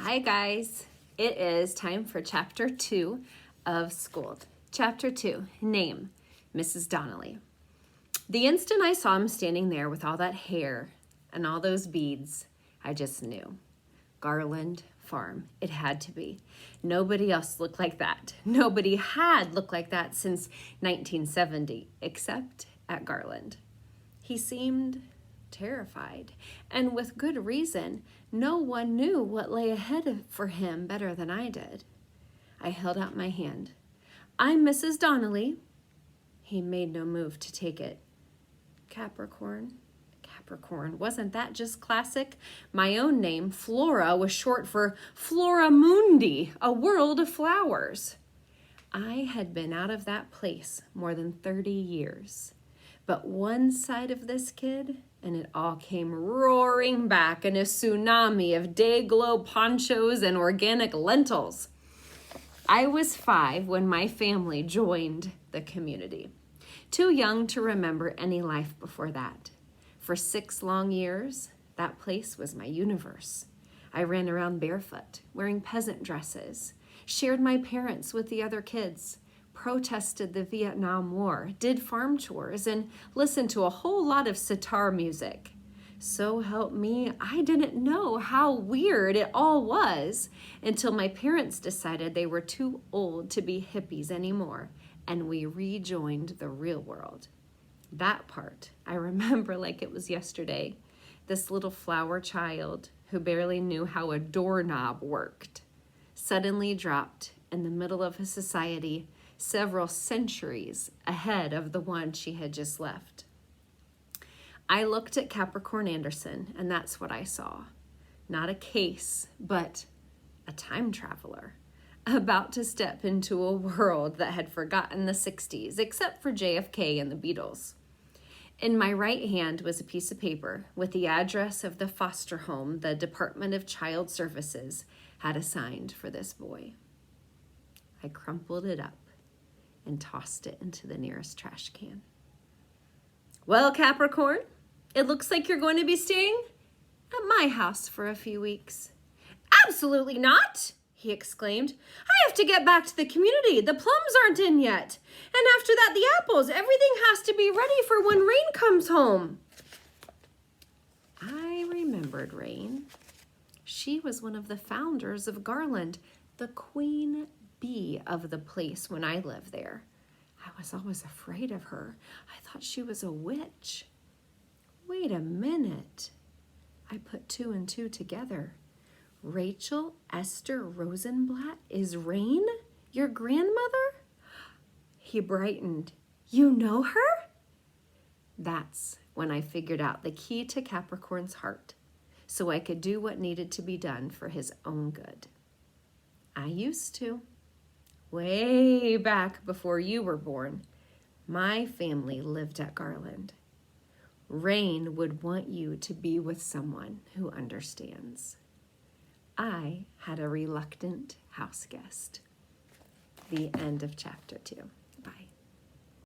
Hi guys, it is time for chapter 2 of Schooled. Chapter 2, name, Mrs. Donnelly. The instant I saw him standing there with all that hair and all those beads, I just knew. Garland Farm, it had to be. Nobody else looked like that. Nobody had looked like that since 1970, except at Garland. He seemed terrified, and with good reason. No one knew what lay ahead for him better than I did. I held out my hand. I'm Mrs. Donnelly. He made no move to take it. Capricorn. Capricorn, wasn't that just classic? My own name, Flora, was short for Flora Mundi, a world of flowers. I had been out of that place more than 30 years. But one side of this kid, and it all came roaring back in a tsunami of day-glow ponchos and organic lentils. I was 5 when my family joined the community. Too young to remember any life before that. For 6 long years, that place was my universe. I ran around barefoot, wearing peasant dresses, shared my parents with the other kids, protested the Vietnam War, did farm chores, and listened to a whole lot of sitar music. So help me, I didn't know how weird it all was until my parents decided they were too old to be hippies anymore, and we rejoined the real world. That part I remember like it was yesterday. This little flower child who barely knew how a doorknob worked suddenly dropped in the middle of a society several centuries ahead of the one she had just left. I looked at Capricorn Anderson, and that's what I saw. Not a case, but a time traveler, about to step into a world that had forgotten the 60s, except for JFK and the Beatles. In my right hand was a piece of paper with the address of the foster home the Department of Child Services had assigned for this boy. I crumpled it up and tossed it into the nearest trash can. Well, Capricorn, it looks like you're going to be staying at my house for a few weeks. Absolutely not, he exclaimed. I have to get back to the community. The plums aren't in yet. And after that, the apples. Everything has to be ready for when Rain comes home. I remembered Rain. She was one of the founders of Garland, the queen bee of the place when I lived there. I was always afraid of her. I thought she was a witch. Wait a minute. I put 2 and 2 together. Rachel Esther Rosenblatt is Rain, your grandmother? He brightened. You know her? That's when I figured out the key to Capricorn's heart, so I could do what needed to be done for his own good. I used to. Way back before you were born, my family lived at Garland. Rain would want you to be with someone who understands. I had a reluctant house guest. The end of chapter 2.